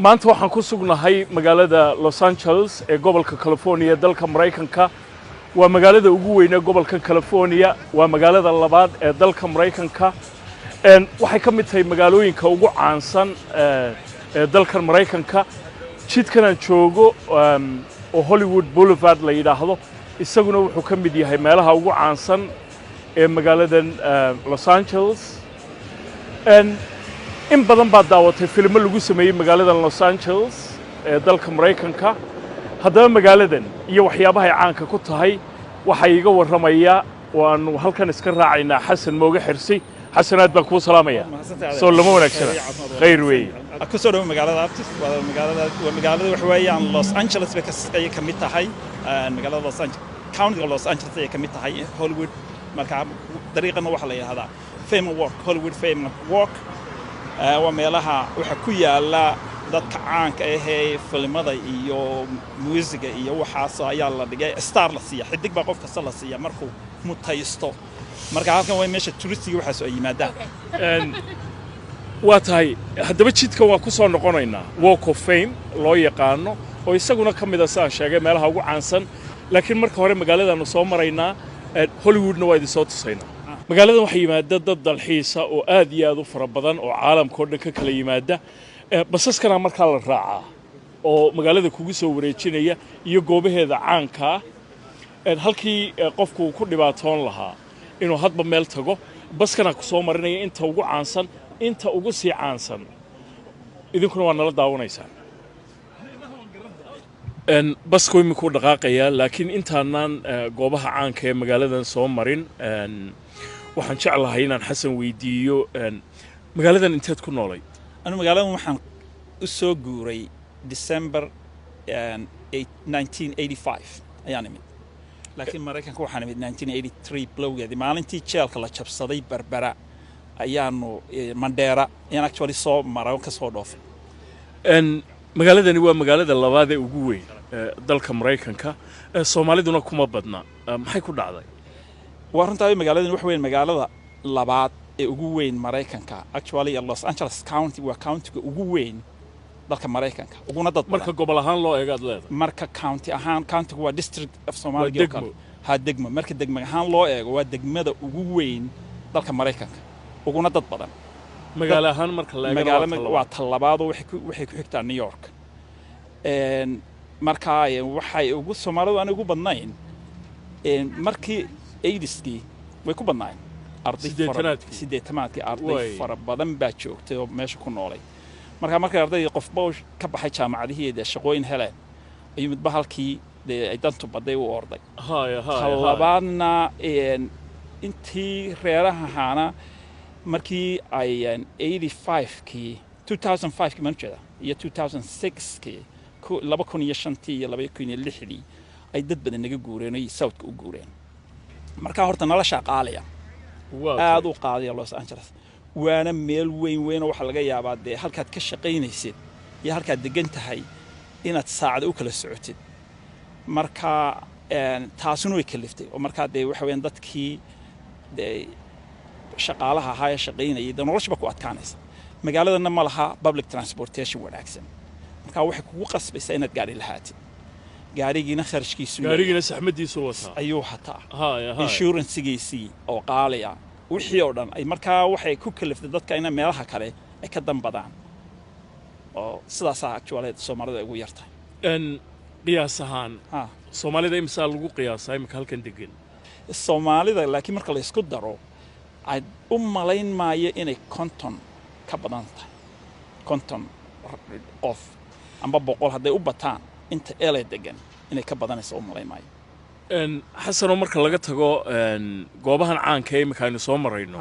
maanta waxaan ku sugnahay magaalada Los Angeles ee gobolka California dalka Mareykanka waa magaalada ugu weyn ee gobolka California waa magaalada labaad ee dalka Mareykanka waxay ka mid tahay magaalooyinka ugu caansan ee dalka Mareykanka jidkan aan joogo oo Hollywood Boulevard la yiraahdo isaguna wuxuu ka mid yahay meelaha ugu caansan ee magaaladan Los Angeles in badan baa daawatay filmo lagu sameeyay magaalada Los Angeles ee dalka Mareykanka haddaba magaaladan iyo waxyaabaha ay caanka ku tahay waxa iga waramaya waanu halkan iska raacaynaa Xasan Mooga Xirsi xasanaad baan ku salaamaya soo lama wanaagsana khayr weey ku soo dhaw magaalada Aptis magaalada wax weeyaan Los Angeles ay ka mid tahay magaalada Los Angeles county Los Angeles ay ka mid tahay Hollywood marka dariiqana waxa la yiraahdaa Fame Walk Hollywood Fame Walk waa meelaha waxa ku yaala dadka caanka ah ee filmada iyo muusiga iyo waxaas ayaa la dhigay star la siiya xidig baa qof kasta la siiya markuu mutaysto marka halkan way meesha touristiga waxa soo yimaadaan waa tahay haddaba jidka waa ku soo noqonaynaa Walk of Fame loo yaqaano oo isaguna ka mid ah saan sheegay meelaha ugu caansan laakiin marka hore magaaladaanu soo maraynaa Hollywoodna waa idin soo tusaynaa magaaladan waxa yimaada dad dalxiisa oo aad iyo aad u fara badan oo caalamka oo dhan ka kala yimaada basaskana marka la raacaa oo magaalada kugu soo wareejinaya iyo goobaheeda caanka halkii qofku ku dhibaatoon lahaa inuu hadba meel tago baskana ku soo marinaya inta ugu caansan inta ugu sii caansan idinkuna waa nala daawanaysaan basko iminku dhaqaaqaya laakiin intaanaan goobaha caanka ee magaaladan soo marin waxaan jeclahay inaan Xasan weydiiyo magaaladan inteed ku noolay anu magaaladan waxaan u soo guuray December 1985 ayaan imid laakiin Mareykanka waxaan imid 1983 bilowgeedii maalintii jeelka la jabsaday Barbara ayaanu Mandera ayaan actually soo maray ka soo dhoofay magaaladani waa magaalada labaad ee ugu weyn dalka Mareykanka Soomaaliduna kuma badna maxay ku dhacday warrantaay magaaladan wax weyn magaalada labaad ee ugu weyn Mareykanka actually Los Angeles County waa county-ga ugu weyn dalka Mareykanka uguna dad marka gobol ahaan loo eego leedahay marka county ahaan county-ga waa district of Somalia ha degmo marka degmo ahaan loo eego waa degmada ugu weyn dalka Mareykanka uguna dad badan magaalo ahaan marka la eego magaalada waa talabaad waxay ku xigtaa New York marka waxay ugu Soomaalidu aan ugu badnayn markii 80skii way ku badnaayeen arday fara badan baa joogtay oo meesha ku noolay marka arday qofba ka baxay jaamacadaheeda shaqooyin heleen ayuu midba halkii ay dantu baday u orday labaadna intii reeraha ahaana markii ay 85kii 2005kii manjada iyo 2006kii 2005 iyo 2006 ay dad badan naga guureen oo South-ka u guureen marka horta nolosha qaaliya aad u qaaliya Los Angeles waana meel weyn waxa laga yaabaa de halkaad ka shaqeynaysid iyo halkaad degan tahay inaad saacad u kala socotid marka taasuna way kaliftay oo marka de waxa weeyaan dadkii de shaqaalaha ahaa ee shaqeynayay noloshba ku adkaanaysa magaaladana ma laha public transportation wanaagsan marka waxay kugu qasbaysaa inaad gaari lahaatid gaarigiina kharashkiisu gaarigiina saxmadiisu wata ayuu hataa insurance-giisii oo qaaliya wixii oo dhan ay markaa waxay ku kaliftay dadka in meelaha kale ay ka danbadaan oo sidaas actually Soomaalida ugu yartay qiyaas ahaan Soomaalida imisa lagu qiyaasaa imika halkan degan Soomaalida laakiin marka la isku daro ay u malayn maayo inay konton ka badan tahay konton qof amba boqol haday u bataan inta LA degan inay ka badanayso u malayn maayo xasano marka laga tago goobahan caanka ee imika aynu soo marayno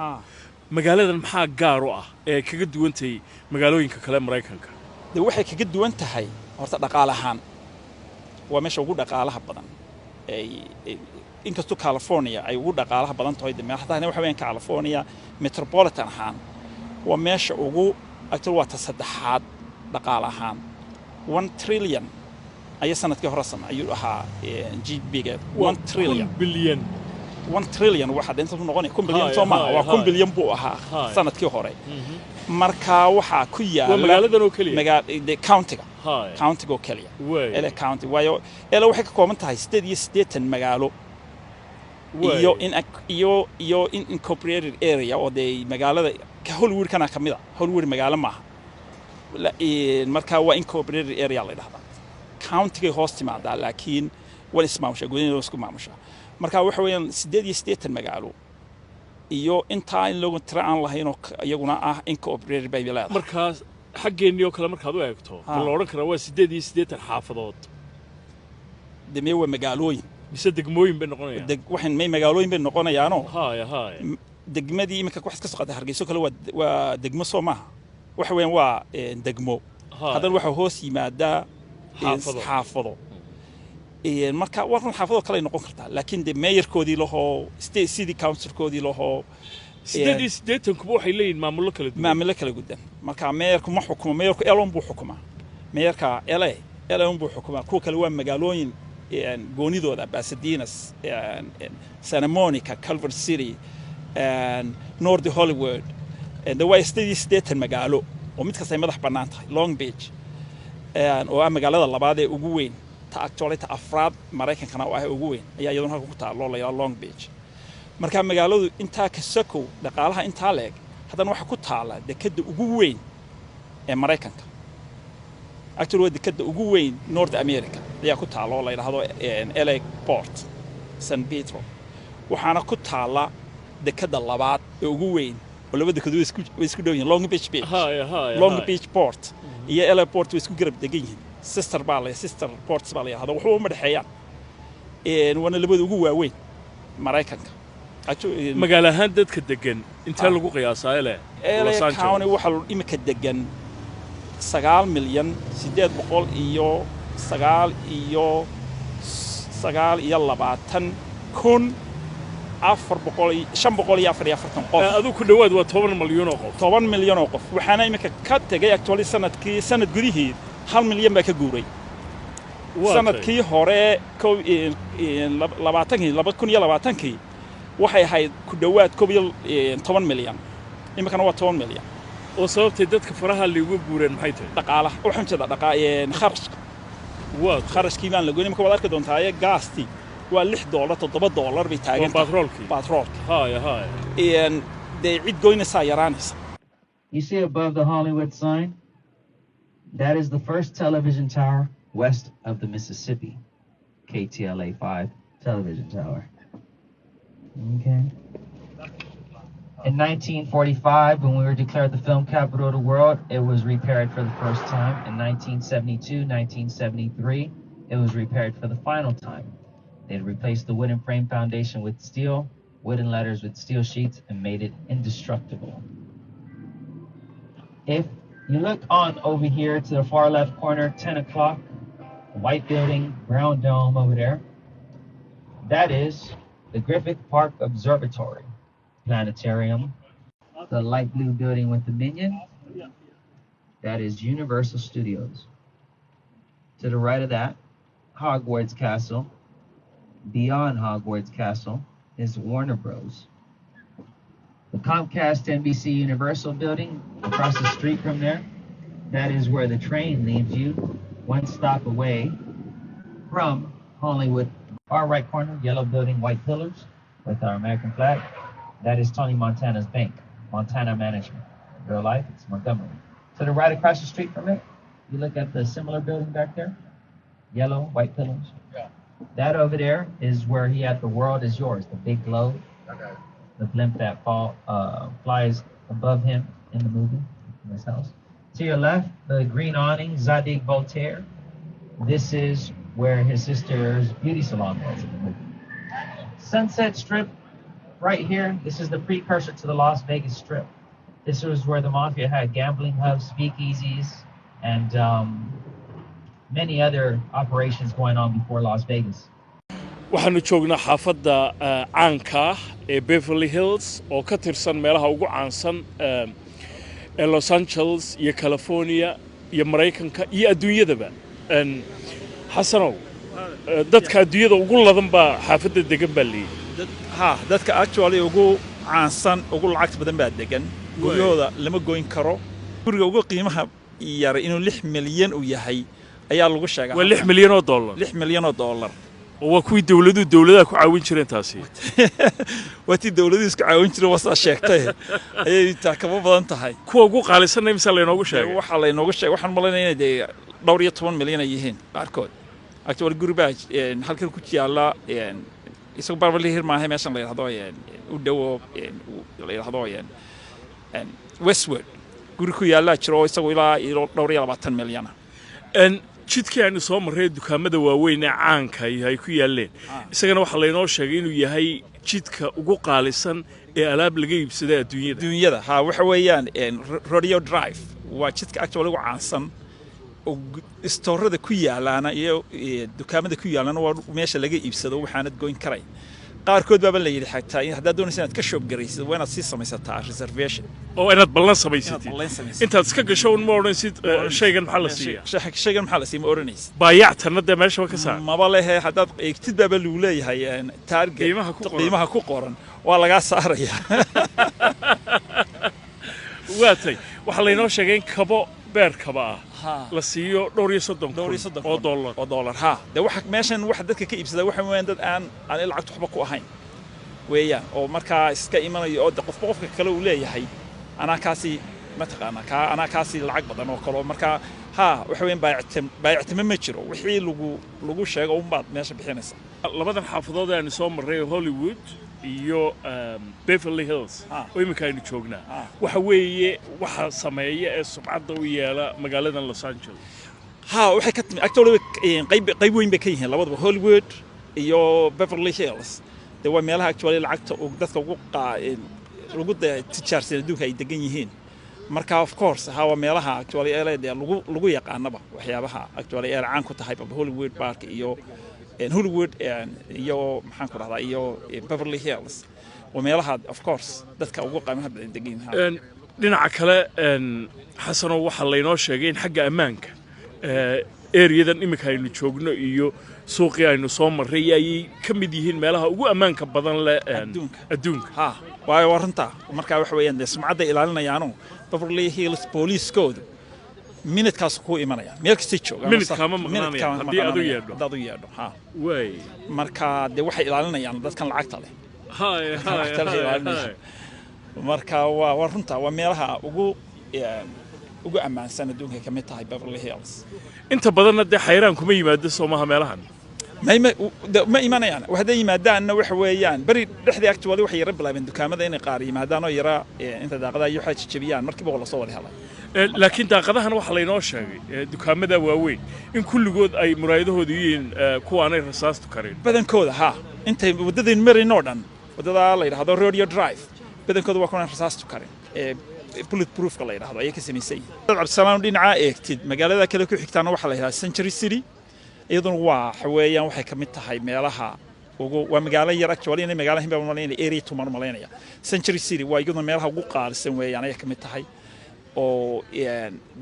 magaaladan maxaa gaar u ah ee kaga duwantay magaalooyinka kale Mareykanka de waxay kaga duwan tahay horta dhaqaalahan waa meesha ugu dhaqaalaha badan inkastoo California ay ugu dhaqaalaha badan tahay meelaha waxa weeyaan California metropolitan ahaan waa meesha ugu actually waa saddexaad dhaqaalahan 1 trillion ay sanadkii hore ayuu ahaa GDP-ga 1 trillion billion 1 trillion waxa inta noqonay 1 bilyan Soomaa waa 1 bilyan buu ahaa sanadkii hore marka waxa ku yaala magaaladan oo kaliya magaalada countiga oo kaliya ele county waayo ele waxay ka kooban tahay 8 magaalo iyo in incorporated area oo day magaalada Hollywood kana kamida Hollywood magaalo maaha marka waa incorporated area la yiraahdaa countiga hoos timaada laakiin wal ismaamusha go'aan isku maamusha marka waxa weeyaan 8 magaalo iyo inta in loogu tiraan lahayn oo iyaguna incorporated bay leedahay marka xageeniyo kale markaad u eegto ma la oran karaa waa 8 xaafadood demee waa magaalooyin mise degmooyin bay noqonayaan waxaan may magaalooyin bay noqonayaano haay degmadii imika wax ka soo qaday Hargeysa kale waa degmo Soomaa waxa weeyaan waa degmo hadan waxa hoos yimaada xaafado marka waxaan xaafado kale noqon kartaa laakiin de mayorkoodii laho state city councilkoodii laho 8 kuba waxay leeyihiin maamulo kala gudan marka mayorku ma xukumo mayorku elon buu xukumaa mayorka elon buu xukumaa kuwa kale waa magaalooyin goonidooda Pasadena Santa Monica Culver City North Hollywood the way state magaalo oo mid kasta ay madax bannaan tahay Long Beach oo magaalada labaad ee ugu weyn ta actually ta afraad Mareykankana oo ah ugu weyn ayaa iyaduna halka ku taalo la Long Beach marka magaaladu inta ka sako dhaqaalaha inta leeg hadan waxa ku taala dekada ugu weyn ee Mareykanka actually dekada ugu weyn North America ayaa ku taalo la yiraahdo LA Port San Pedro waxaana ku taala dekada labaad ee ugu weyn oo labada dekadu isku dhow yihiin Long Beach Long Beach Port iyo LA Port isku garab degan yihiin sister ports baa la yiraahdo wuxuu u madaxeeyaan wana labada ugu waaweyn Mareykanka magaalo ahaan dadka degan inta lagu qiyaasaa Los Angeles county waxa imika degan 9 milyan 800 iyo 920 kun 544 qof adigu ku dhawaad waa 10 milyan oo qof 10 milyan oo qof waxaana imika ka tagay actually sanad gudihii 1 milyan baa ka guuray sanadkii hore 2020 waxay ahayd ku dhawaad 10 milyan imikana waa 10 milyan oo sababtay dadka faraha liigu guureen maxay tahay dhaqaalaha waxaan jeedaa kharashkii baan la goyn imika wada arki doontaa gaasti waa $6 $7 bay taagan batroolki haay they cid goynaysaa yaraanaysa You see above the Hollywood sign that is the first television tower west of the Mississippi KTLA 5 television tower okay in 1945 when we were declared the film capital of the world it was repaired for the first time in 1972 1973 it was repaired for the final time. They replaced the wooden frame foundation with steel, wooden letters with steel sheets, and made it indestructible. If you look on over here to the far left corner, 10 o'clock, white building, brown dome over there, that is the Griffith Park Observatory Planetarium. The light blue building with the minion, that is Universal Studios. To the right of that, Hogwarts Castle. Beyond Hogwarts Castle is Warner Bros. The Comcast NBC Universal building across the street from there, that is where the train leaves you one stop away from Hollywood. Our right corner, yellow building, white pillars with our American flag. That is Tony Montana's bank, Montana Management. In real life, it's Montgomery. To the right across the street from it, you look at the similar building back there, yellow, white pillars. Yeah. That over there is where he had The World Is Yours, the big globe, the blimp that flies above him in the movie, in his house. To your left, the green awning, Zadig Voltaire. This is where his sister's beauty salon was in the movie. Sunset Strip, right here, this is the precursor to the Las Vegas Strip. This was where the mafia had gambling hubs, speakeasies, and many other operations going on before Las Vegas. waxaanu joognaa xaafadda caanka ee Beverly Hills oo ka tirsan meelaha ugu caansan ee Los Angeles iyo California iyo Mareykanka iyo adduunyadaba xasanow dadka adduunyada ugu ladan baa xaafadda degan baa leeyahay ها dadka actually ugu caansan ugu lacag badan baa degan guriyooda lama goyn karo guriga ugu qiimaha yar inuu 6 milyan u yahay ayaa lagu sheegay waa 6 milyan oo dollar 6 milyan oo dollar oo kuwii dawladda ku caawin jireen taasi watii dawladdu isku caawin jireen wasa sheegtay ayay taa kaba badan tahay kuwa ugu qaalisanay misal la inoogu sheegay waxa la inoogu sheegay waxaan maleynayaa inay dhowr iyo 10 milyan ay yihiin qaarkood actually guriga halkan ku yaala isagoo Beverly Hills maaha meeshan la yiraahdo u dhawo la yiraahdo Westwood guri ku yaala jiro isagoo ilaa dhowr iyo 20 milyan jidkii aynu soo marray dukaamada waaweyn ee caanka ay ku yaaleen isagana waxa la inoo sheegay inuu yahay jidka ugu qaalisan ee alaab laga iibsaday adduunyada ha waxa weeyaan Rodeo Drive waa jidka actually ugu caansan oo istoorada ku yaalaana iyo dukaamada ku yaalaana waa meesha laga iibsado waxaanad goyn karay qaarkood baa la yiri xigtaa in hadda doonaysan inaad ka shop garaysid waa inaad si samaysataa reservation oo inaad ballan samaysatid intaad iska gasho un ma oranaysid shaygan maxaa la siiyaa shaygan maxaa la siiyaa ma oranaysid baayactana de meesha ka saar maba lehe haddaad eegtid baa lagu leeyahay target qiimaha ku qoran waa laga saarayaa waatay waxa la inoo sheegay kabo beerkaba la siiyo dhowr iyo 30 oo dollar ha de waxa meeshan waxa dadka ka iibsada waxa weeyaan dad aan lacag waxba ku ahayn weeyaan oo markaa iska imanayo oo qofka kale uu leeyahay ana kaasi lacag badan oo kale markaa ha waxa weeyaan baayactimo ma jiro wixii lagu sheego un baad meesha bixinaysa labadan xaafadood aan soo marray Hollywood iyo Beverly Hills oo imika aynu joognaa waxa weeye waxa sameeya ee subcadda u yeela magaalada Los Angeles waxay ka timi actually qayb weyn bay ka yihiin labadaba Hollywood iyo Beverly Hills de waa meelaha actually lacagta oo dadka ugu tijaarsan adduunka ay degan yihiin marka of course waa meelaha actually lagu yaqaanaba waxyaabaha actually ee caan ku tahay Hollywood Park iyo Hollywood iyo maxaan ku raahdaa iyo Beverly Hills oo meelaha of course dadka ugu qiimaha badan degan dhinaca kale xasano waxa la inoo sheegay in xagga ammaanka areadan imika aynu joogno iyo suuqii aynu soo marray ay ka mid yihiin meelaha ugu ammaanka badan leh adduunka waayo waranta marka wax weeyaan sumcadda ilaalinayaano Beverly Hills police-koodu minutkaas ku imanaya meel kasta jooga haddii aad u yeedho way marka de waxay ilaalinayaan dadkan lacagta leh marka waa runta waa meelaha ugu ammaansan adduunka ka mid tahay Beverly Hills inta badanna de xayraan kuma yimaado Soomaha meelahan ma imanayaan waxay yimaadaan waxa weeyaan bari dhexdii actually waxay yara bilaabeen dukaamada inay qaar yimaadaan oo yara inta daaqada iyo waxa jajabiyaan markiiba la soo wada helay laakiin daaqadahan waxa la inoo sheegay dukaamada waaweyn in kulligood ay muraayadahoodu yihiin kuwa aanay rasaastu karin badankooda intay wadadeen marino dhan wadada la yiraahdo Rodeo Drive badankooda waa kuwa rasaastu karin bulletproof la yiraahdo ayay ka sameysay Cabdisalaam dhinaca eegtid magaalada kale ku xigtaana waxa la yiraahdaa Century City iyaduna waa xaweeyaan waxay ka mid tahay meelaha waa magaalo yar actually inay magaalo hinba maleynaya area tuman maleynaya Century City waa iyaduna meelaha ugu qaalisan weeyaan ay ka mid tahay oo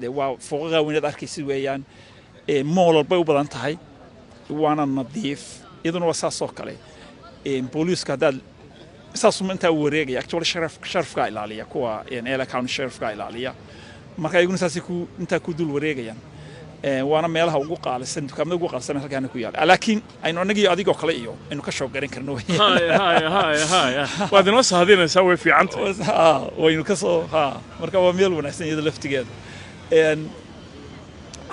de waa fooqaha weyn arkaysid weeyaan mall bay u badan tahay waana nadiif iyaduna waa saas oo kale booliiska hadaad saas inta wareegaya actually sharafka ilaaliya kuwa LA County Sheriffka ilaaliya marka iyaguna saas inta ku dul wareegayaan waana meelaha ugu qaalisan dukaamada ugu qaalisan halkaana ku yaal laakiin aynu anagii adigoo kale iyo aynu ka shoob garan karno waad inoo saadinaysaa way fiican waynu ka soo marka waa meel wanaagsan iyada laftigeeda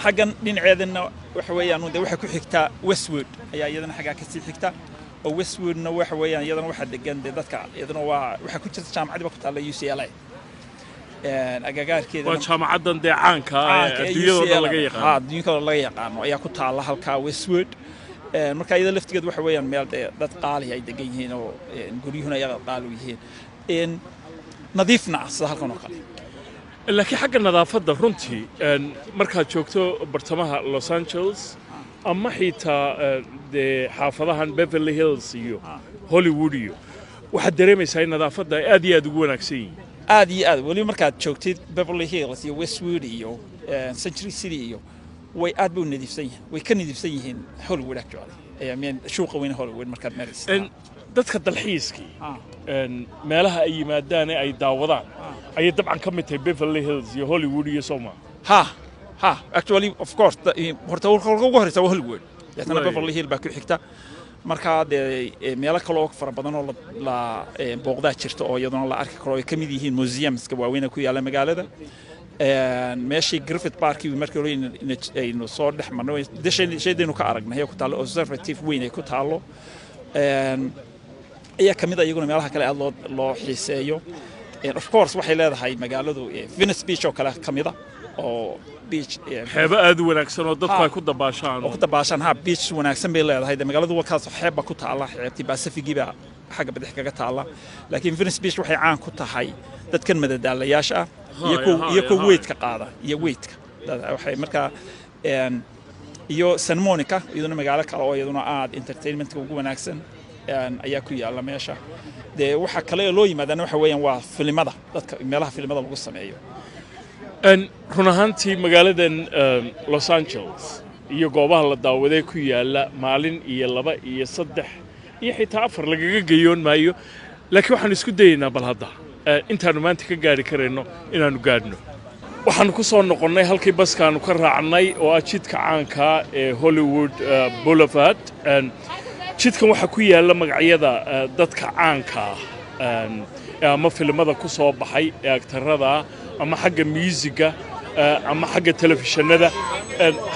xaggan dhinaceedana waxa weeyaan waxa ku xigta Westwood ayaa iyadana xagga ka sii xigta oo Westwoodna waxa weeyaan iyadana waxa degan dadka iyadana waxa ku jirta jaamacadda ku taala UCLA agagaarkeeda waa jaamacadan deecaanka adduunyada laga yaqaan ayaa ku taala halka Westwood marka iyada laftigeed waxa weeyaan meel dad qaali ay degan yihiin oo guriyuhuna ay qaali yihiin nadiifna sida halkan oo kale laakiin xagga nadaafadda runtii markaad joogto bartamaha Los Angeles ama xitaa xaafadahan Beverly Hills iyo Hollywood iyo waxaad dareemaysaa in nadaafadda aad iyo aad ugu wanaagsan yihiin aad wali markaad joogtid Beverly Hills iyo Westwood iyo Century City iyo way aad buu nadiifsan yihiin way ka nadiifsan yihiin Hollywood actually mean suuqa weyn Hollywood markaad maraysid dadka dalxiiskii meelaha ay yimaadaan ee ay daawadaan ayay dabcan ka mid tahay Beverly Hills iyo Hollywood iyo Soma actually of course horta ugu horeysa waa Hollywood yatana Beverly Hills baa ku xigta marka meelo kale oo fara badan oo la booqdaa jirta oo iyaduna la arki karo ay ka mid yihiin museumska waaweyn ku yaala magaalada meeshii Griffith Park iyo markii hore inuu soo dhex marnay sheedaynu ka aragnay ku taalo observative weyn ay ku taalo ayaa kamid ah iyaguna meelaha kale aad loo xiiseeyo of course waxay leedahay magaaladu Venice Beach oo kale kamid ah oo beach xeebo aad u wanaagsan oo dadku ay ku dabaashaan beach wanaagsan bay leedahay magaaladu wakaas xeeb ku taala xeebtii Pacific-ga xagga bidix kaga taala laakiin Venice Beach waxay caan ku tahay dadkan madadaalayaasha iyo ku weydka qaada iyo weydka waxay markaa iyo Santa Monica iyaduna magaalo kale oo iyaduna aad entertainmentka ugu wanaagsan ayaa ku yaala meesha waxa kale loo yimaadana waxa weeyaan waa filimada dadka meelaha filimada lagu sameeyo run ahaantii magaaladan Los Angeles iyo goobaha la daawaday ku yaala maalin iyo 2 iyo 3 iyo xitaa 4 lagaga geeyoon maayo laakiin waxaan isku dayaynaa bal hadda intaanu maanta ka gaari kareyno inaanu gaadhno waxaan ku soo noqonnay halkii baskaanu ka raacnay oo ah jidka caanka ee Hollywood Boulevard jidkan waxa ku yaala magacyada dadka caanka ama filimada ku soo baxay ee aktarada ama xagga musiga ama xagga telefishinada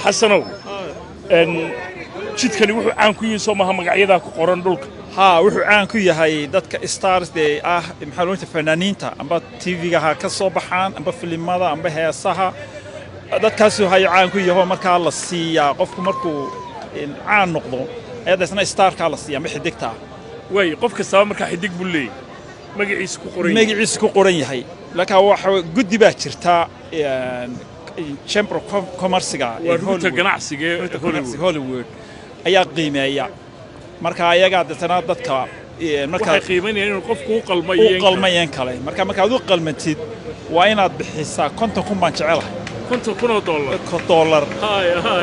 xasanow jidkani wuxuu caan ku yahay Soomaha magacyada ku qoran dhulka wuxuu caan ku yahay dadka stars maxaa loo jeedaa fanaaniinta amba TV-ga ha ka soo baxaan amba filimada amba heesaha dadkaas waxay caan ku yahay marka la siiyaa qofku markuu caan noqdo ayadasna star-ka la siiyaa ma xidigta way qof kasta marka xidig buu leeyahay magaciisa ku qoran yahay laakiin waxa guddi baa jirta Chamber of Commerce-ga ee ganacsiga Hollywood ayaa qiimeeya marka ayaga dadana dadka marka qiimeynayaan inuu qofku u qalmayeen kale marka aad u qalmatid waa inaad bixisaa $50,000 baan jecelahay $50,000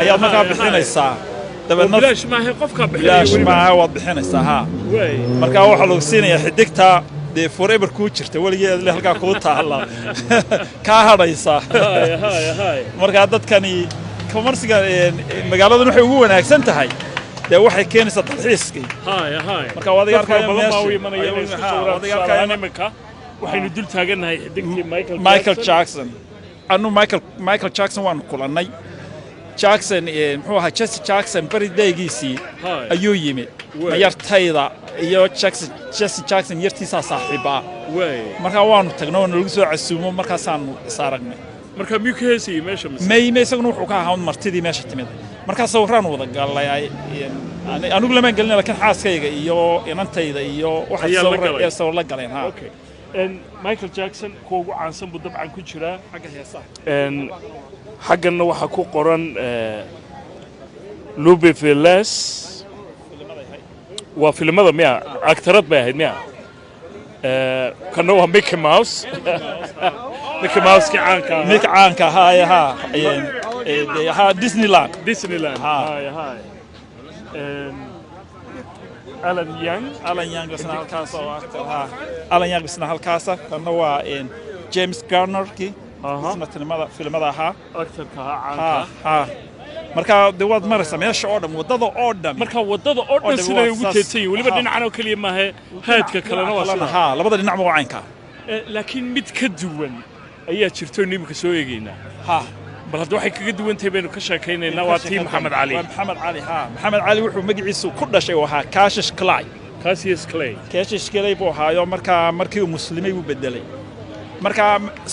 ayaad markaa bixinaysaa dabadna bilaash ma aha qofka waad bixinaysaa marka waxa lagu siinayaa xidigta forever ku jirta waligeed halka ku taala ka hadaysa marka dadkani commerce-ga magaaladu waxay ugu wanaagsan tahay waxay keenaysaa dalxiiskii marka wadiga arkayna waxaynu dul taaganahay xidigtii Michael Jackson Michael Jackson waan kulanay Jackson muxuu ahaa Jesse Jackson baridaygiisii ayuu yimid mayartayda iyo Jesse Jackson yartiisa saaxiiba marka waanu tagnay oo lagu soo casuumo markaasaanu isaaragnay marka miyuu ka heesay meesha isaguna wuxuu ka ahaa martidii meesha timid marka sawiraan wada galay anigu lama galin laakiin xaaskayga iyo inantayda iyo waxa sawir la galeen okay Michael Jackson kuwa ugu caansan buu dabcan ku jiraa xagga heesaha xaggana waxa ku qoran Lube Velas waa filimada miya aktarad bay ahayd miya kana waa Mickey Mouse ki caanka Disneyland Alan Young isna halkaas oo Alan Young isna halkaas kana waa James Garner ki isna filimada aktarka caanka marka waad maraysaa meesha oo dhan wadada oo dhan marka wadada oo dhan sida ugu teetay waliba dhinacan oo kaliya ma aha haadka kalena waa sida labada dhinac ma caanka laakiin mid ka duwan ayaa jirto nimka soo eegaynaa bal hadda waxay kaga duwan tahay baynu ka sheekaynaynaa waa tii Maxamed Cali wuxuu magaciisu ku dhashay waxa Cassius Clay buu ahaayo markii uu muslimay uu bedelay marka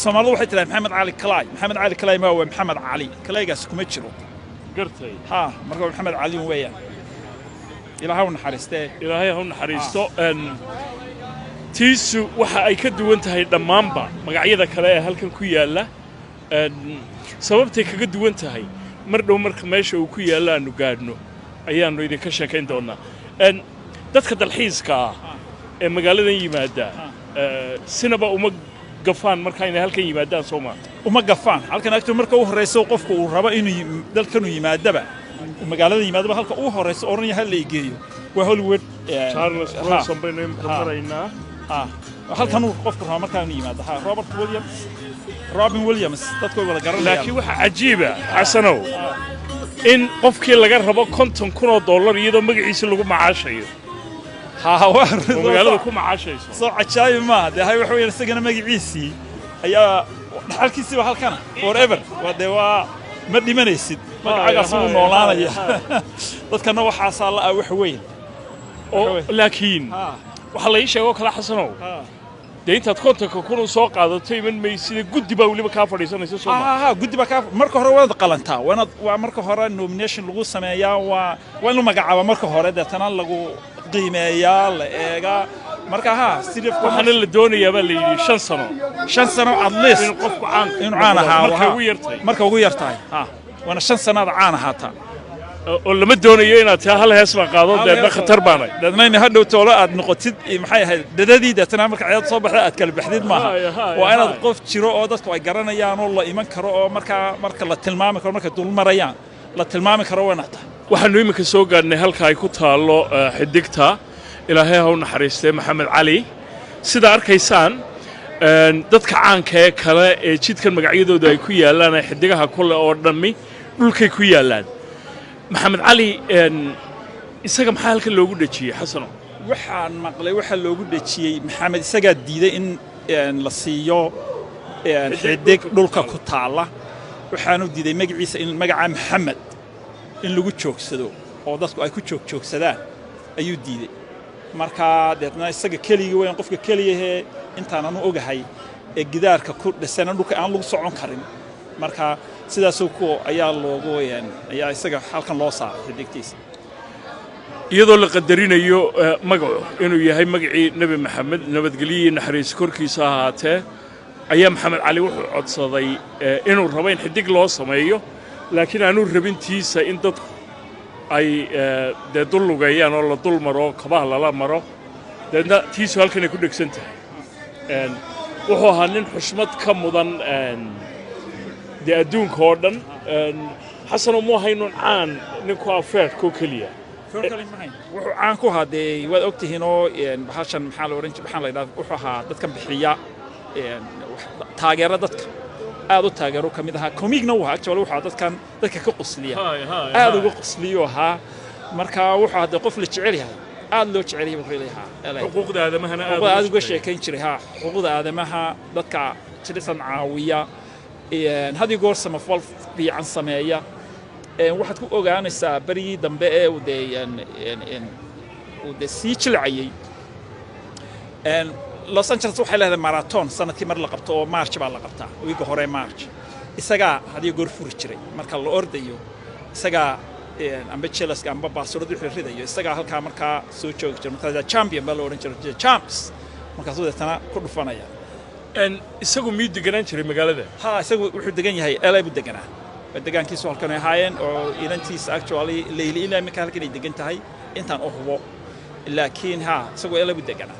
Soomaalidu waxay tiraahdaa Maxamed Cali Clay ma waa Maxamed Cali Claygaas kuma jiro gartay marka Maxamed Cali weeyaan Ilaahay ha naxariisto tiisu waxa ay ka duwan tahay dhammaanba magacyada kale ee halkan ku yaala sababtay kaga duwan tahay mar dhow marka meesha uu ku yaala aanu gaadhno ayaanu idinka sheekayn doonaa dadka dalxiiska ee magaaladan yimaada sinaba uma gafaan marka inay halkan yimaadaan Soomaa uma gafaan halkan agto marka uu horeyso qofku uu rabo inuu dalkan yimaadaba magaalada yimaadaba halka uu horeyso oran yahay la igeeyo waa Hollywood Charles Bronson baynu maraynaa halkan uu qofku raba markaan yimaado Robin Williams dadku wada garanayaan laakiin waxa cajiiba xasanow in qofkii laga rabo $50,000 iyadoo magaciisa lagu macaashayo magaalada ku macaashayso soo cajaayib ma de hay waxa weeyaan isagana magaciisii ayaa dhaxalkiisii halkan forever waa ma dhimanaysid magacaagas uu noolaanaya dadkana waxa saala wax weyn laakiin waxa la ii sheego kala xasanow de intaad $50,000 soo qaadato iman maysida guddi baa waliba ka fadhiisanaysa Soomaaliya guddi baa ka marka hore wada qalantaa waa marka hore nomination lagu sameeyaa waa inuu magacaabo marka hore deetana lagu qiimeeyaa la eega marka sidii waxana la doonayaa baa la yiri 5 sano at least in qofku caan ahaa marka ugu yartahay wana 5 sano caan ahaataa oo lama doonayo inaad taa hal hees ma qaado deedna khatar baanay dadnayna hadhow toolo aad noqotid maxay ahayd dadadii deetana marka ciyaad soo baxday aad kala baxdid maaha waa inaad qof jiro oo dadku ay garanayaan oo la iman karo oo marka la tilmaami karo marka dul marayaan la tilmaami karo wanaagta waxaanu iminka soo gaadhnay halka ay ku taalo xidigta ilaahay ha u naxariistay Maxamed Cali sida arkaysaan dadka caanka ee kale ee jidkan magacyadooda ay ku yaalaan xidigaha kale oo dhammi dhulkay ku yaalaan Maxamed Cali isaga maxaa halka loogu dhajiyay xasano waxaan maqlay waxa loogu dhajiyay Maxamed isaga diiday in la siiyo xidig dhulka ku taala waxaanu diiday magaciisa in magaca Maxamed in lagu joogsado oo dadku ay ku joogsadaan ayuu diiday marka deedna isaga kaliya weyn qofka kaliya intaan aanu ogahay ee gidaarka ku dhisan dhulka aan lagu socon karin marka sidaas oo ayaa loogu ayaa isaga halkan loo saaray xidigtiisa iyadoo la qadarinayo magacu inuu yahay magacii Nabi Maxamed nabadgeliye naxariis korkiisa ahaatee ayaa Maxamed Cali wuxuu codsaday inuu rabo in xidig loo sameeyo laakiin aanu rabintiisa in dadku ay dul lugayaan oo la dul maro kabaha lala maro dadna tiisu halkan ay ku dhegsan tahay wuxuu ahaa nin xushmad ka mudan de adduunka oo dhan xasan oo hayno caan ninku afeed ko kaliya wuxuu caan ku haday waad ogtihiin oo bahashan maxaa la oran jiray waxaan la yiraahdaa wuxuu ahaa dadka bixiya taageero dadka aad u taageero kamid aha komigna waxa actually waxa dadka ka qosliya aad ugu qosliyo ahaa marka wuxuu hada qof la jecel yahay aad loo jecel yahay wuxuu leeyahay xuquuqda aadamahana aad uga sheekayn jiray xuquuqda aadamaha dadka jilisan caawiya hadii goor samafal fiican sameeya waxaad ku ogaanaysaa barigii dambe ee uu sii jilcayay Los Angeles waxay leedahay marathon sanadkii mar la qabto oo March baa la qabtaa wiiga hore March isaga hadii goor furi jiray marka la ordayo isaga amba Chelsea amba Barcelona wixii ridayo isaga halka marka soo joog jiray marka champion baa la oran jiray champs marka soo deetana ku dhufanaya isagu mid deganaan jiray magaalada isagu wuxuu degan yahay LA buu deganaa degaankiisu halkan ay haayeen oo ilantiisa actually leeyli ilaa marka halkan ay degan tahay intaan oo hubo laakiin isagu LA buu deganaa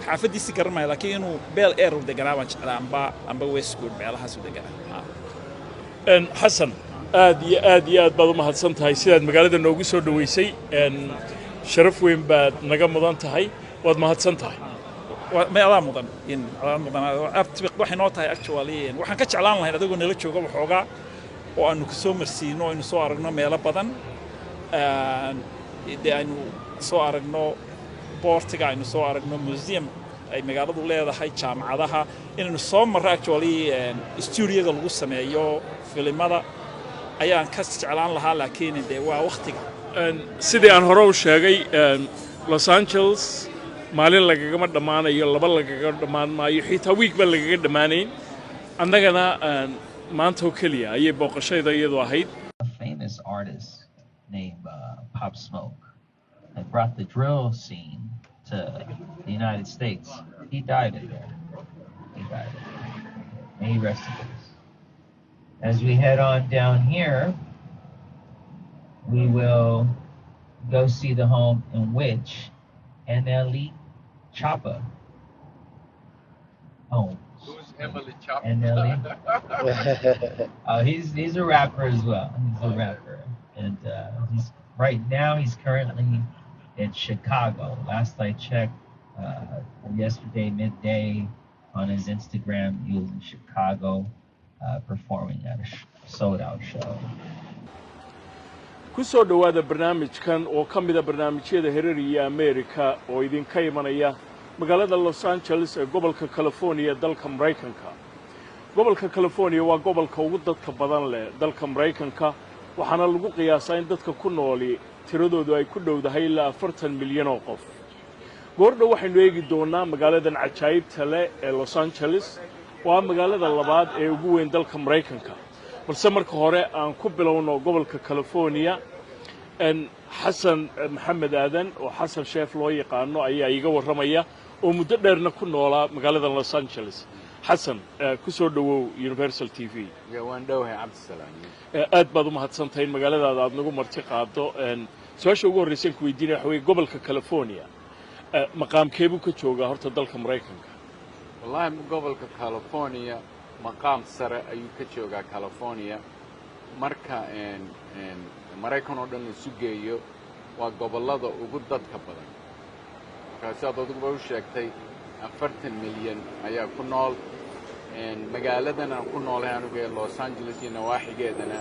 xaafadiisi garmay laakiin inuu Bel Air uu deganaa waan jeclaa amba Westwood meelahaas uu deganaa xasan aad iyo aad baad u mahadsan tahay sidaad magaalada noogu soo dhaweysay sharaf weyn baad naga mudan tahay waad mahadsan tahay ما ألام مدن أرتبط واحد نوتها actually وحن كتشعلان لهنا دقوا نلا شوقة بحوجة وأنو كسومر سينو إنه صارنا ميلا بدن ده إنه صارنا بورتجا إنه صارنا موزيم أي مقالة دولة هذا هاي شام عادها إنه صامر actually استوديو ده لغوص سمايو فيلم هذا أيان كتشعلان لها لكن ده وقتها سيدي أنا هروش شيء لوس أنجلوس maalin lagaga dhamaanayo laba lagaga dhamaan maayo xitaa week ba lagaga dhamaanayn annagana maanta oo kaliya ayay booqashada iyadoo ahayd a famous artist named Pop Smoke that brought the drill scene to the United States. He died in there. May he rest in peace. As we head on down here, we will go see the home in which NLE Choppa owns. Who's Emily Choppa? NLE. He's a rapper as well. He's a rapper, and he's currently it's Chicago. Last I checked, yesterday midday on his Instagram, he was in Chicago performing at a sold-out show. ku soo dhowaada barnaamijkan oo ka mida barnaamijyada Hareeriya America oo idinka imanaya magaalada Los Angeles ee gobolka California dalka Mareykanka. gobolka California waa gobolka ugu dadka badan leh dalka Mareykanka waxaana lagu qiyaasaa in dadka ku nooli tiradoodu ay ku dhowdahay ilaa 40 milyan oo qof. goordhow waxaynu eegi doonaa magaaladan cajaa'ibta leh ee Los Angeles waa magaalada labaad ee ugu weyn dalka Mareykanka. balse marka hore aan ku bilowno gobolka California xasan maxamed aadan oo xasan sheef loo yaqaano ayaa iga warramaya oo muddo dheerna ku noolaa magaalada Los Angeles. xasan ku soo dhawow Universal TV. waan dhowhay Cabdisalaam. aad baad u mahadsantahay magaaladaada aad nagu marti qaado. su'aasha ugu horreysay ku weydiinaya waxa weeye gobolka California maqaamkeebu ka joogaa horta dalka Mareykanka. wallahi gobolka California maqaam sare ayuu ka joogaa California marka Mareykan oo dhan isu geeyo waa gobolada ugu dadka badan. markaas aad ugu u sheegtay 40 milyan ayaa ku nool magaaladan aan ku noolahay aniga Los Angeles iyo nawaaxigeedana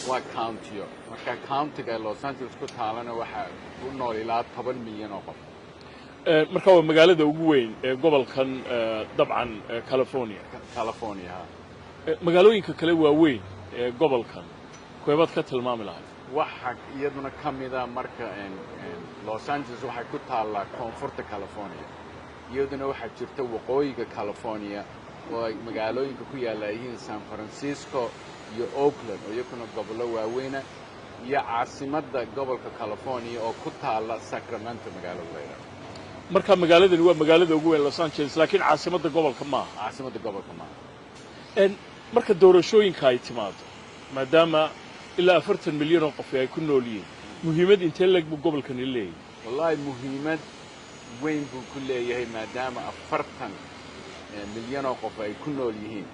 waa county. marka countiga Los Angeles ku taalana waxa ku nool ilaa 10 milyan oo qof. marka waa magaalada ugu weyn ee gobolkan dabcan California. magaalooyinka kale waa weyn ee gobolkan kuweebad ka tilmaami lahayd. waxa iyaduna ka mid ah marka Los Angeles waxay ku taallaa koonfurta California iyaduna waxaa jirta waqooyiga California oo ay magaalooyinka ku yaala yihiin San Francisco iyo Oakland oo iyaguna gobollo waaweyn iyo caasimadda gobolka California oo ku taalla Sacramento magaalada leedahay. marka magaaladani waa magaalada ugu weyn Los Angeles laakiin caasimadda gobolka ma aha. marka doorashooyinka ay timaado maadaama ilaa 40 milyan oo qof ay ku nool yihiin muhiimad intee leeg buu gobolkani leeyahay. wallahi muhiimad weyn buu ku leeyahay maadaama 40 milyan oo qof ay ku nool yihiin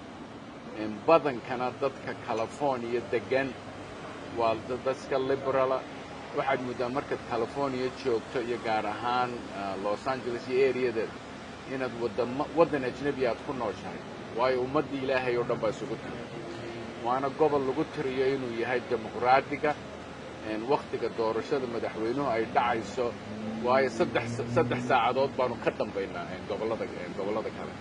badankana dadka California degan waa dadka liberal. waxaad moodaa markaad California joogto iyo gaar ahaan Los Angeles iyo areada inaad waddan ajnabi aad ku nooshahay waayo ummadda Ilaahay oo dhan baa isugu tiri waana gobol lagu tiriyo inuu yahay dimuqraadiga waqtiga doorashada madaxweynuhu ay dhacayso waayo saddex saacadood baanu ka dambaynaa gobolada kale.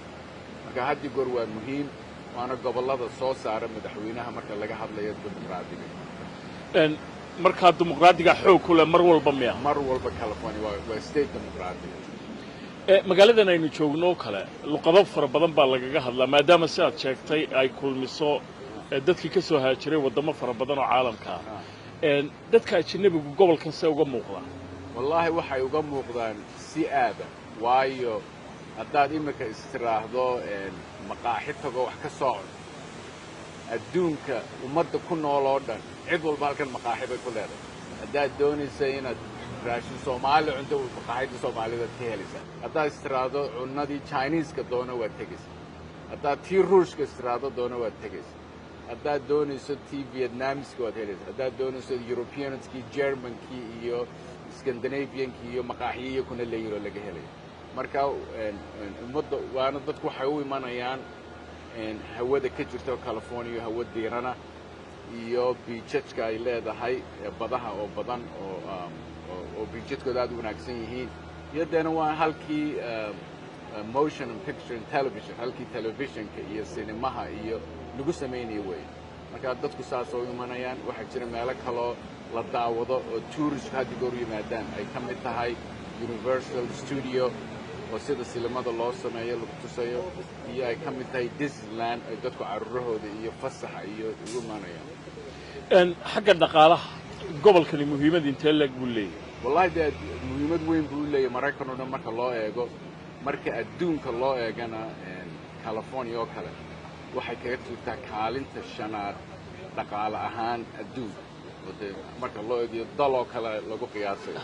marka haddii goor waa muhiim waana gobolada soo saara madaxweynaha marka laga hadlayo dimuqraadiga. marka dimuqraadiga xoog ku leh mar walba miya. mar walba California waa state dimuqraadiga. magaaladan aynu joogno kale luqado fara badan baa lagaga hadlaa maadaama si aad sheegtay ay kulmiso dadkii ka soo haajiray wadamo fara badan oo caalamka ah. dadka ajnabigu gobolkan see uga muuqdaan. wallahi waxay uga muuqdaan si aada waayo haddaad imika istiraahdo maqaaxi tago wax ka soo cun adduunka ummadda ku nool oo dhan cid walba halkan maqaaxi bay ku leedahay. haddaad doonaysa inaad raashin Soomaali cunto maqaaxida Soomaalida ka helaysaa. haddaad istiraahdo cunnadii Chinese-ka doono waad tegaysaa. haddaad tii Ruushka istiraahdo doono waad tegaysaa. haddaad doonayso tii Vietnamese-ka waad helaysaa. haddaad doonayso Europeans-kii German-kii iyo Scandinavian-kii iyo maqaaxiyo kuna leeyihiin oo laga helayo. marka ummadda waana dadku waxay u imanayaan hawada ka jirta California hawa diirana iyo beachka ay leedahay badaha oo badan oo beachkooda aad u wanaagsan yihiin iyadana waa halkii motion and picture and television halkii televisionka iyo cinemaha iyo lagu sameeyay way. marka dadku saas oo imanayaan waxa jira meelo kale la daawado oo tourist hadii goor yimaadaan ay ka mid tahay Universal Studio oo sida silimada loo sameeyo lagu tusayo iyo ay ka mid tahay Disneyland ay dadku carruurahooda iyo fasaxa iyo ugu maanayaan. xagga dhaqaalaha gobolkani muhiimad intee leeg buu leeyahay. wallahi dad muhiimad weyn buu leeyahay Mareykan oo dhan marka loo eego marka adduunka loo eegana California oo kale waxay kaga jirtaa kaalinta shanaad dhaqaale ahaan adduunka marka loo eego daloo kale lagu qiyaasay.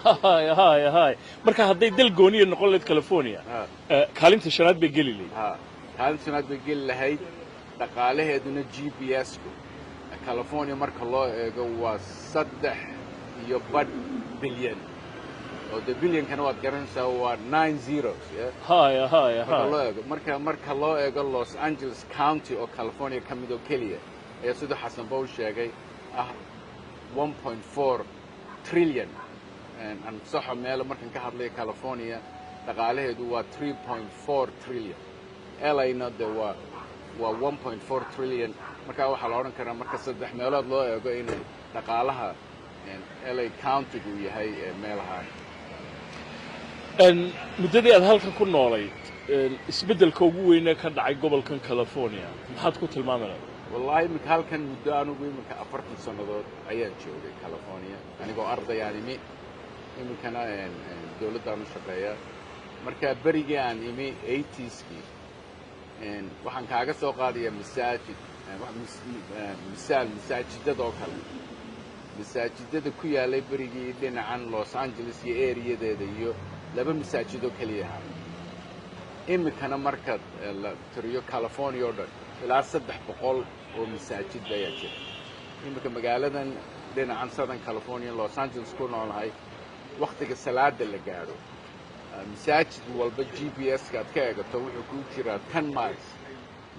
hay marka hadday dal gooniye noqon lahayd California kaalinta shanaad bay geli lahayd. kaalinta shanaad bay geli lahayd dhaqaalaheeduna GPS-ku California marka loo eego waa 3.5 bilyan oo de billion-kana waad garanaysaa waa 9 zeros haya marka loo eego Los Angeles County oo California ka mid oo keliya ee sidoo Xasan Bow sheegay ah 1.4 trillion and saxa meel markan ka hadlay California dhaqaalaheedu waa 3.4 trillion LA-na de waa 1.4 trillion marka waxa la oran karaa marka saddex meelood loo eego in dhaqaalaha LA County uu yahay meelaha muddadii aad halkan ku noolayd isbeddelka ugu weyn ee ka dhacay gobolkan California maxaad ku tilmaamaysaa wallahi mid halkan muddo anugu iminka 40 sanadood ayaan joogay California anigoo arday aan imi iminkana dawladda u shaqeeya marka berigii aan imi 80s-kii waxaan kaaga soo qaadayaa masaajidada oo kale masaajidada ku yaalay berigii dhinacan Los Angeles iyo areadeeda iyo laba masaajid oo kaliya iminkana marka la tiriyo California oo dhan ilaa 300 oo masaajid ayaa jira iminka magaaladan dhinacan Southern California Los Angeles ku noolahay waqtiga salaada la gaaro masaajid walba GPS-ka aad ka eegato wuxuu ku jiraa 10 miles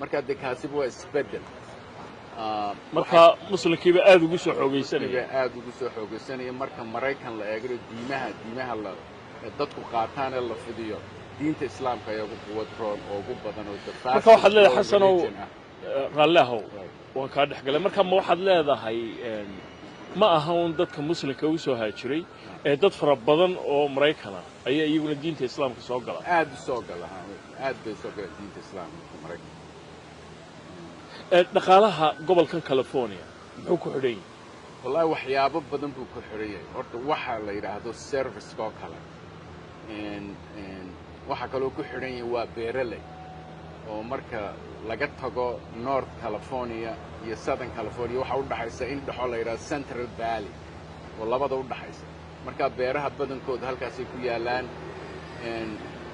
marka de kaasiba waa isbedel marka muslimkiiba aad ugu soo xoogaysanaya marka Mareykan la eego diimaha la dadku qaataan ee la fidiyo diinta islaamka ayaa ugu quwad roon oo ugu badan oo dadka marka waxaad leedahay Xasanow raallihow waan ka dhexgalay marka ma waxaad leedahay ma aha un dadka muslimka u soo haajiray ee dad fara badan oo Mareykana ayaa iyaguna diinta islaamka soo gala aad bay soo galaan diinta islaamka Mareykan dhaqaalaha gobolkan California muxuu ku xidhan yahay wallahi waxyaabo badan buu ku xidhan yahay horta waxa la yiraahdo service oo kale waxa kale oo ku xidhan yahay waa beeraley oo marka laga tago North California iyo Southern California waxa u dhaxaysa in dhaxo la yiraahdo Central Valley oo labada u dhaxaysa marka beeraha badankooda halkaas ay ku yaalaan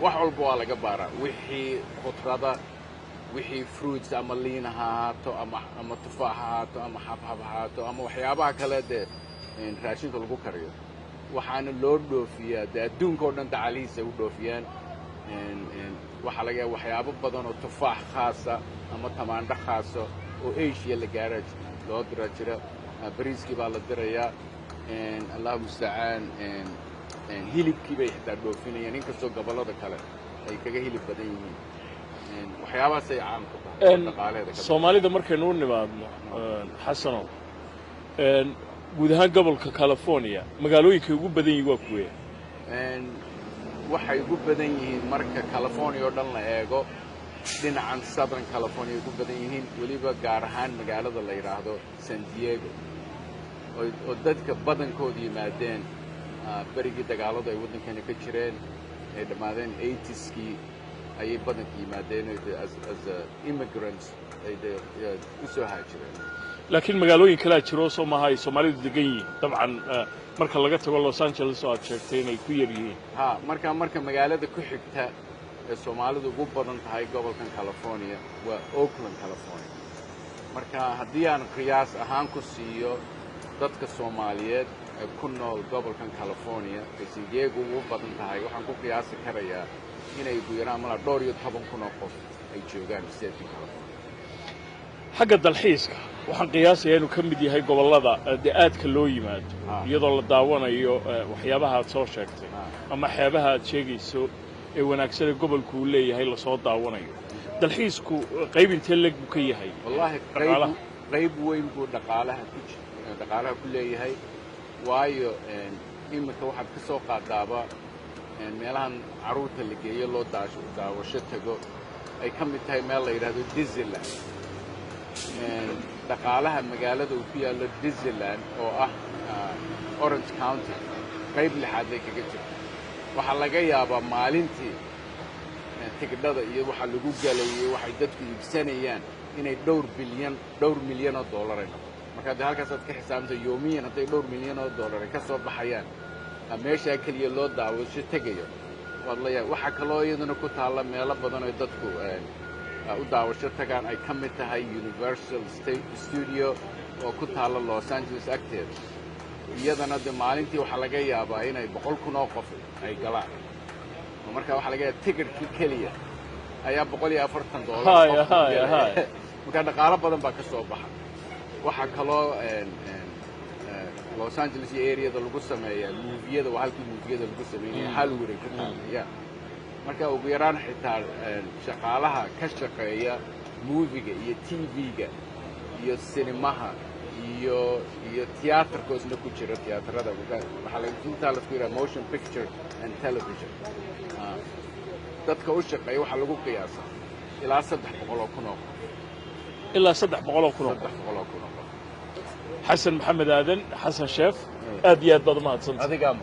wax walba waa laga baaraa wixii khudrada wixii fruits ama liin ahaato ama tufaax ahaato ama xabxab ahaato ama waxyaabaha kale ee raashinka lagu kariyo waxaana loo dhoofiyaa adduunka oo dhan tacaliisa u dhoofiyaan waxa laga waxyaabo badan oo tufaax khaasa ama tamaandho khaasa oo Asia la gaaray loo dira jira bariiskii baa la dirayaa Allah musta'an hilibkii bay xitaa dhoofinayaan inkastoo gobolada kale ay kaga hilib badan yihiin waxyaabahaas ay caan ku tahay dhaqaalaheeda Soomaalida markaynu u nimaadno Xasanow guud ahaan gobolka California magaalooyinka ugu badan yihiin waa kuwee waxay ugu badan yihiin marka California oo dhan la eego dhinacan Southern California ugu badan yihiin waliba gaar ahaan magaalada la yiraahdo San Diego oo dadka badankooda yimaadeen berigii dagaaladu ay waddankana ka jireen ay dhamaadeen 80s-kii ayay badanka yimaadeen as immigrants ay u soo haajireen laakiin magaalooyin kale jiro Soomaaliya ay Soomaalidu degan yihiin dabcan marka laga tago Los Angeles oo aad sheegtay inay ku yar yihiin marka magaalada ku xigta ee Soomaalidu ugu badan tahay gobolkan California waa Oakland California marka haddii aan qiyaas ahaan ku siiyo dadka Soomaaliyeed ee ku nool gobolkan California ee sideegu ugu badan tahay waxaan ku qiyaasi karayaa inay ugu yaraan mala 12,000 oo qof ay joogaan state California xagga dalxiiska waxaan qiyaasayaa inuu ka mid yahay gobolada aadka loo yimaado iyadoo la daawanayo waxyaabaha aad soo sheegtay ama xeebaha aad sheegayso ee wanaagsan ee gobolku uu leeyahay la soo daawanayo dalxiisku qayb intee leg buu ka yahay wallahi qayb weyn buu dhaqaalaha ku leeyahay waayo iminka waxaad ka soo qaadaaba meelahan caruurta la geeyo loo daawasho tago ay ka mid tahay meel la yidhaahdo Disneyland dhaqaalaha magaalada uu ku yaallo Disneyland oo ah Orange County qayb lixaad ay kaga jirto waxaa laga yaabaa maalintii tigidhada iyo waxa lagu galayay waxay dadku iibsanayaan inay dhowr milyan oo dollar ay noqoto marka halkaas aad ka xisaabtay yoomiyan haday dhowr milyan oo dollar ka soo baxayaan meesha kaliya loo daawasho tagayo wallahi waxa kale oo iyaduna ku taala meelo badan oo dadku u daawasho tagaan ay ka mid tahay Universal Studio oo ku taala Los Angeles agteeda iyadana de maalintii waxaa laga yaabaa inay 100,000 oo qof ay galaan oo marka waxaa laga yaabaa ticketkii keliya ayaa $140 marka dhaqaalo badan baa ka soo baxa waxaa kaloo Los Angeles area-da lagu sameeyaa movie-yada waa halkii movie-yada lagu sameeyay Hollywood ay ka tahay marka ugu yaraan xitaa shaqaalaha ka shaqeeya movie-ga iyo TV-ga iyo cinemaha iyo theater-ka isna ku jira theater-ada waxaa la inta la isku yiraahdo motion picture and television dadka u shaqeeya waxaa lagu qiyaasaa ilaa 300,000 oo ilaa 300,000 حسن محمد آدن حسن شيف أبيض بضمات هذا قام